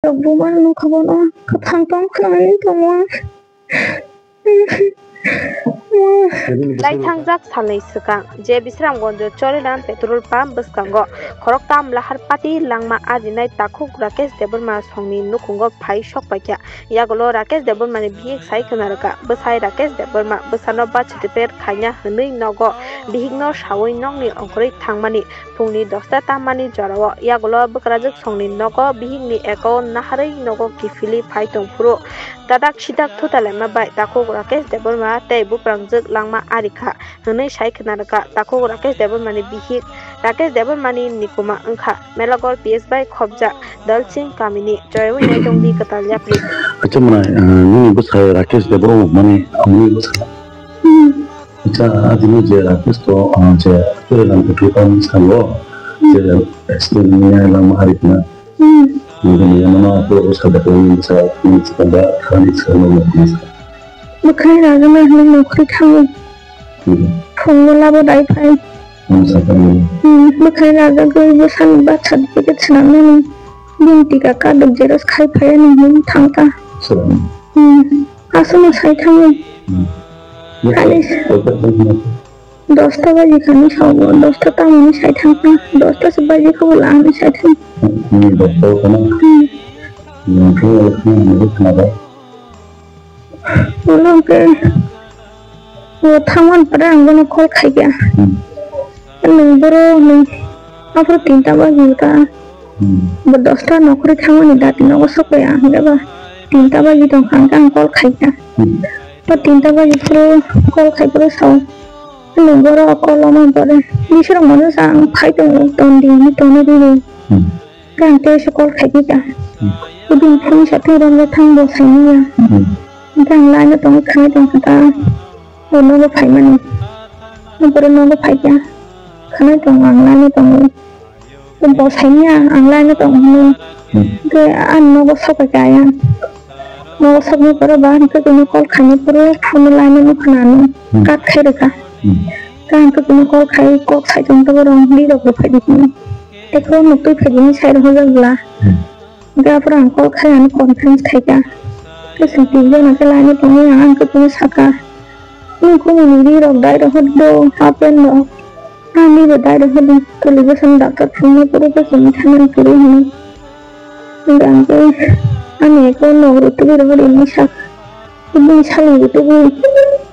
Buman kabono katangtong khain tongwa Lai thangjak salai sukang je bisram gonjo chorelan petrol pump buskango khoroktam lahar pati langma ajinai takhuk Rakesh Devarma songni nukungo phai sokpaikya yagolo Rakesh Devarma ni bihik sai khnaraka bwsai Rakesh Devarma bwsano ba certificate khaina hwnui nogo bihikno sawui nongni ongkroi thangmani phungni 10ta tamani jorao yagolo bwkrajuk songni nogo bihikni account naharei nogo kifili phai tongfuru dadak sidak thutalema bai takhuk Rakesh Devarma tei buprangjak langma arikha hwnui sai khnaraka takhuk Rakesh Devarma ni bihik Rakesh Devarma ni nikuma wngkha melagor PS bai khobjak dalching kamini joywi naitongdi katal yapri Kacamana ni bwsai Rakesh Devarma mani amni bwsai acha adini je Rakesh to je kelan petrol sango je estimnya lama harikna ini mana aku sadar ini bisa ini sekadar kali sekali bukan raga mah nukri thang phungla bo dai phai bukan raga goi busan ba certificate sanamne binti ka ka dok jeros khai phai ni thangka asama sai thang dosta baji khani sawo dosta tamani sai thangka dosta sabaji ko la ani sai thang ini dokter kana yang kalau ini kenapa Belum ke, tangan pada anggun kol kaya, nunggu nung, apa tinta bagi kita, berdosta nukri tangan ini dati nunggu supaya, enggak bah, tinta bagi dong angkang kol kaya, apa tinta bagi pro kol kaya pro saw, nunggu ro kol lama pada, bisa orang mana sang kaya dong tondi, kan teh sekol kaya, udin pun satu orang datang bosnya. Đang lại nó tông khai tông ta nó có phải mình nó có phải cha khai tông ăn lại nó tông bỏ sấy nha ăn lại nó tông cái ăn nó có sốc cái ăn nó có sốc nó có bán cái nó có khai nó có nó lại nó khả năng cắt khai được cả cái nó có khai có sai trong tao đang đi đâu phải được nữa cái con một tôi phải những sai đâu hơn là cái phần có khai nó còn thêm khai cả cái sự tiền dân là cái này nó tông như ăn cái tông saka nhưng cũng mình đi đâu đấy đâu hết đâu happen đâu anh đi đâu đấy đâu hết tôi lấy cái sân đặt cái phun nó tôi cái gì thay nên tôi đi nữa dan cái anh ấy có nấu rồi tôi đi đâu đi mua sạc tôi đi sạc rồi tôi đi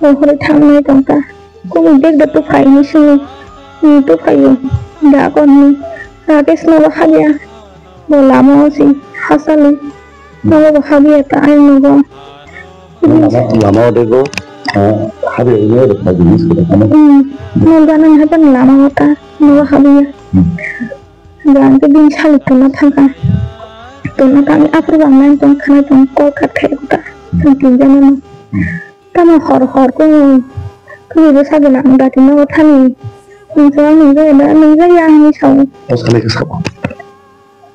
rồi hồi tháng này tông ta cũng mình biết được tôi phải như sao tôi phải đã còn ra cái snow khác ya mau lama sih hasil Nama bahagia tak ayo go. Lama dego, hari ini ada pagi sudah kamu. Jangan apa lama ta, nama bahagia. Jangan ke bin sali tuna thangka. Tuna kami apa bang lain tong kana tong kol kat kaya kita. Tunggu jangan. Kami hor ku bisa bilang dati nama thani. Jangan ni yang ni saw. Oh sekali kesapa.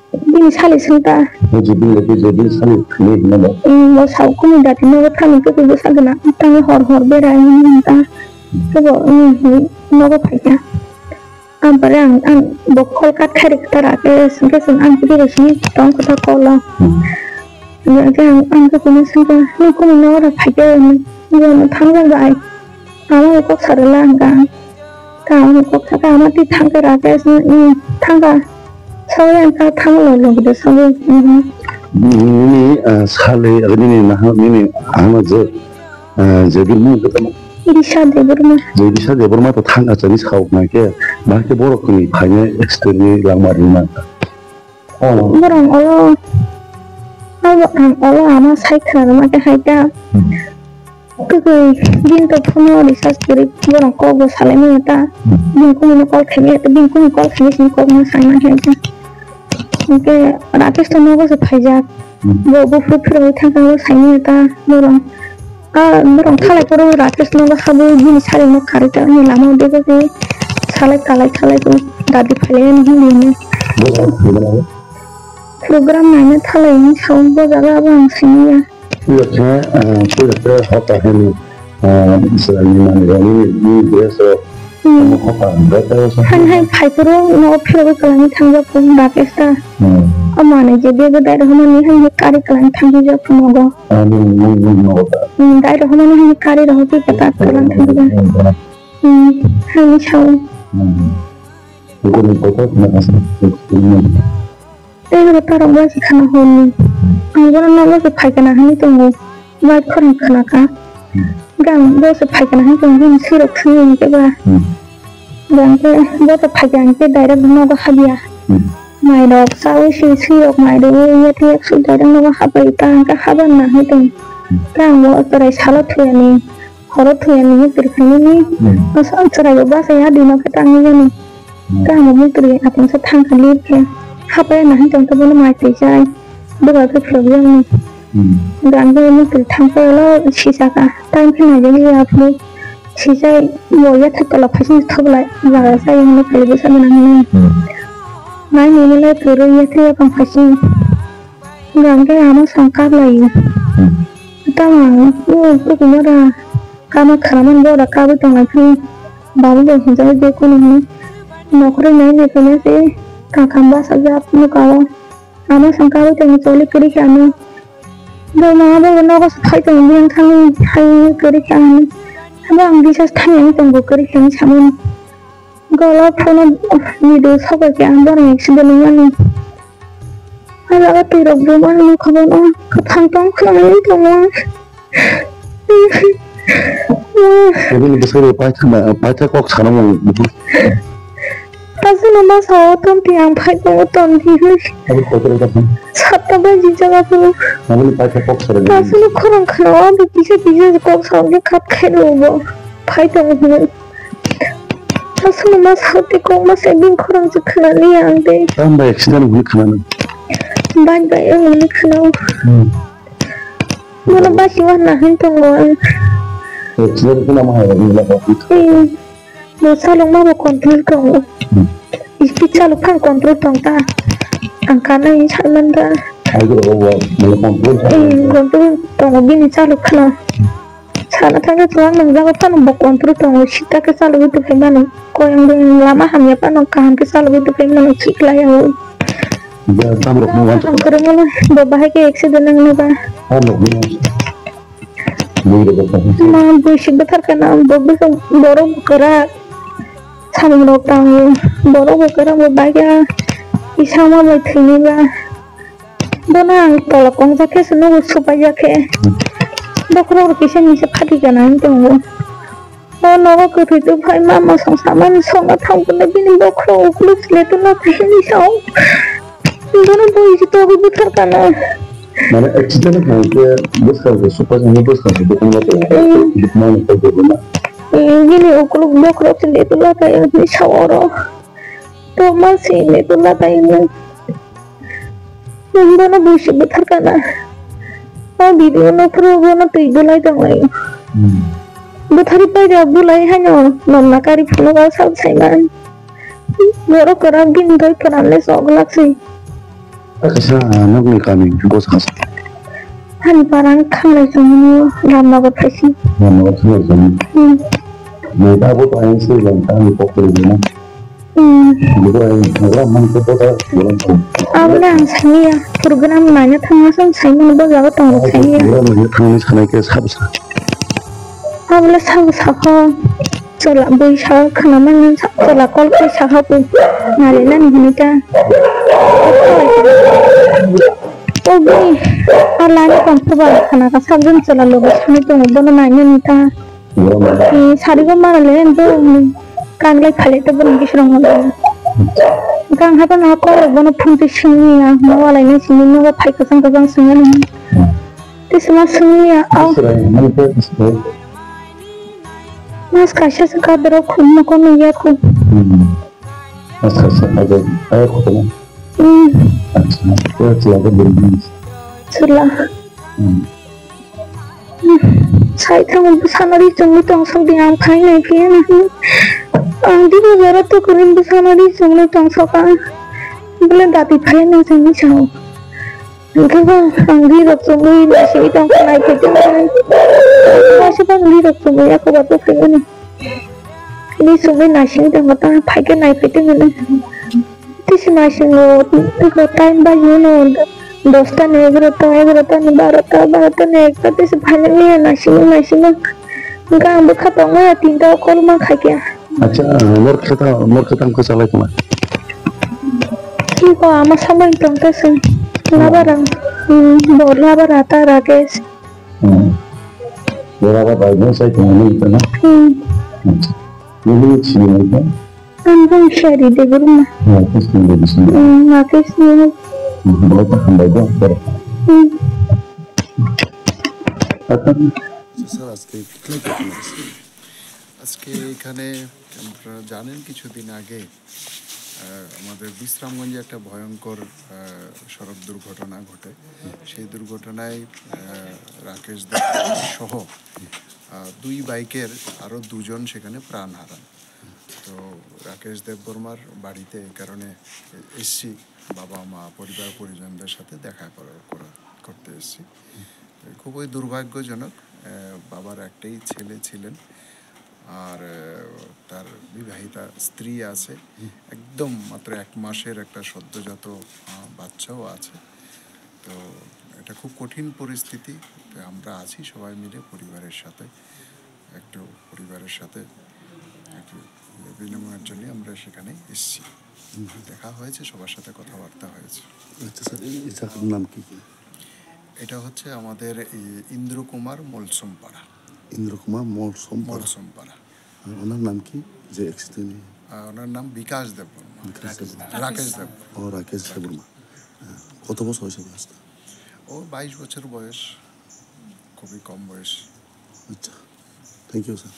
Bin sali senta. Jadi sekali ini nama. Mau saw ku min dati nama thani ku bisa bilang tang hor berai ni ta. Coba ini nama apa Amparang an bokol kat kari kita sehingga an pergi di sini tong kita kolong. Jadi an ketemu sehingga ni kau minor apa aja ni yang tangga baik. Amal kok saralang kan. Kau kok kata amat di tangga rakyat ni tangga. Soalnya kau tangga lalu kita soalnya. Ini sekali ini amat jadi mu ketemu. Bisa deh bermah tuh tangga jenis kau macam macam borok ni hanya eksternal lama rumah. Oh. Orang Allah ama saya kenal macam saya. Kau bin tu pun ada sesuatu orang kau bersalah ni ta. Bin kau ni kau kena, bin kau ni kau kena sini kau ni saya macam tu. Mungkin Rakesh tu nak kau sepajak. Bawa fruit tangga saya ni ta orang. Orang kalau perlu Rakesh nama kamu ini cari nak karya ni lama deh tu salah tu dadi film ini program mana salah ini semua jaga bang sini ya. Sudah hotel ini misalnya ini biasa hotel berapa? Hai perlu nak perlu kalau ni tangga pun Rakesh ta Amane jadi daerah mana hanya kari kelang tanggi jauh pemogo. Daerah mana hanya kari dah hobi kata kelang tanggi jauh. Hanya jauh. Daerah tarang masih kena honi. Angguran nama sepai kena hanya tunggu. Baik korang kena kah? Gang bos sepai kena hanya tunggu siruk sini juga. Gang bos sepai kena hanya daerah pemogo hadiah. Mai dok sau si dok mai do ya tiak sudah dang nama haba ita ka haban na hitung kang mo tarai salo thuyani horo thuyani tirkhani ni asal tarai ba sa ya dina ka tang ni kang mo mutri apun sa thang khali ke haba na hitung ta bona mai ti jai do ga ka phlo yang ni gang ga mutri thang ko lo si sa ka tang khina ya ni apni si jai mo ya thak la phasin thoblai la sa yang ni khali sa na ni Mai ni le turu ya thia pang phasin gang ke ama sangkap lai ta ma u ku ma ra kama kharaman bo ra ka bu tang lai babu de hin jai de ko ni nokri nai ne ko ne se ka khamba sa ja nu ka ama sangkap te ni choli kuri khani do ma bo no ko khai tang yang thang hai kuri khani ba ang bisa thang yang tang bo kuri khani chamun Gala phone video sabar ke andar accident ni ala tiro buman ni khabar na thang tang khani to ma Jadi ni besar pacar kok sana mau Tasu nama sawo tom tiang phai ko tom thi satta baji jaga ko Namun pacar kok sana Tasu ni khorang khana bi pise ko saw ke khat khai lo phai to Tasu nama sawo te ko ma se bin khorang ju khana ni ande Tambah accident huni khana ban ba yang ni khana Mana basi warna hentong lo Accident pun nama hai ni lah Mo salong ma bo control ko Isti chalu phang control tong ta angkana ni chaman ta Ayo bawa control control tong bin chalu khana Sana thanga chuang nang jaga pan bo control tong sita ke chalu itu pheman ko yang lama hamya pan kaham ke chalu itu pheman chik la ya Ya tam rok mo ang karamo bo bahay ke accident nang na ba Rok mo Ma bo shibatar kana bo boro kara Samang rok tang boro kara bo baga isama mai thini ba Bona ang tolakong jake suno supaya ke Dokro kisa ni se phati kana ntong O no ko tu phai mama song saman song thang ko bin dokro plus le to na thini sao Dona bo isi to bi thar kana Mana accident हो गया बस कर दे सुपर नहीं बस कर दे दुकान में दुकान में कर दे ना Gini ukul dokro sini to la kay ni saworo To masih ni to la kay ni Dona bo isi thar kana Oh video no pro na tu bulai tang lai Buthari pa ja bulai hanyo nom na kari phulo ga sab sai man Goro kara bin doi kara le sok laksi Kasi anak ni kami juga sahas Hani parang khang lai sumuni ramnagar phaisi Nama saya Zami Mereka pun ayah sih yang kami pokok ini Juga ayah mang tu pada bulan tu Awalnya ang sanya program nanya thang sang sanya bo jaga tong sanya Bulan ni kami sana ke sahas Awalnya sang sakho Chola bui sa khana man chola kol ko sakho pu ngale na ni nika Obi alani kon to ba khana ka sabjun chola logo sani to bono nanya nita sari ko mara le ndo kanglai phale to bon kisrong mo Kang hapa na ko bono phunti singi ya mawala ni singi no ga phai ka sang singi ni Tisma singi ya au Mas kasih sekadar aku mau nanya aku. Mas kasih ada ayah aku tu. Aku siapa beri. Sudah. Saya tahu bersama di sini tongsong diam kai ni pian. Di negara tu keren bersama di sini tongsong kan. Belum dati pian yang sini jauh. Kalau anggi roksumui masih tong naik itu masih anggi roksumui aku batu ini sumui nasi itu mata pakai naik itu ini Tisi masih time bagi no 10টা না 11টা না 12টা না একটা tisi bhane niya nasi mo gang bekhatong ya 3টা kol ma khake আচ্ছা মোর খেতা অঙ্ক চালাই তোমার কি ko আমার samay tongtasin labarang labar ata Rakesh ওরা আবার বাইরে চাই তোমার নিতে না আচ্ছা তুমি ছিল না Anjing shari de gurma হ্যাঁ কিছু দিছি Rakesh niya বহুত খান্দাই দাও বড় আচ্ছা স্যার আজকে এখানে আপনারা জানেন কিছুদিন আগে আমাদের বিশ্রামগঞ্জে একটা ভয়ঙ্কর সড়ক দুর্ঘটনা ঘটে সেই দুর্ঘটনায় রাকেশ দেব সহ 2 বাইকের আরও 2জন সেখানে প্রাণ হারান তো রাকেশ দেববর্মার বাড়িতে এই কারণে এসছি বাবা মা পরিবার পরিজনদের সাথে দেখা করতে এসছি খুবই দুর্ভাগ্যজনক বাবার একটাই ছেলে ছিলেন আর তার বিবাহিতা স্ত্রী আছে একদম মাত্র 1 মাসের একটা সদ্যজাত বাচ্চাও আছে তো এটা খুব কঠিন পরিস্থিতি আমরা আছি সবাই মিলে পরিবারের সাথে একটু বিনিময়ের জন্য আমরা সেখানে এসেছি দেখা হয়েছে সবার সাথে কথাবার্তা হয়েছে আচ্ছা স্যার এই জায়গার নাম কি এটা হচ্ছে আমাদের ইন্দ্রকুমার মলসমপাড়া মলসমপাড়া ওনার নাম কি যে অ্যাক্সিডেন্ট ওনার নাম বিকাশ দেববর্মা রাকেশ দেব রাকেশ দেববর্মা কত বছর হয়েছে বয়সটা ও 22 বছর বয়স খুবই কম বয়স আচ্ছা থ্যাংক ইউ স্যার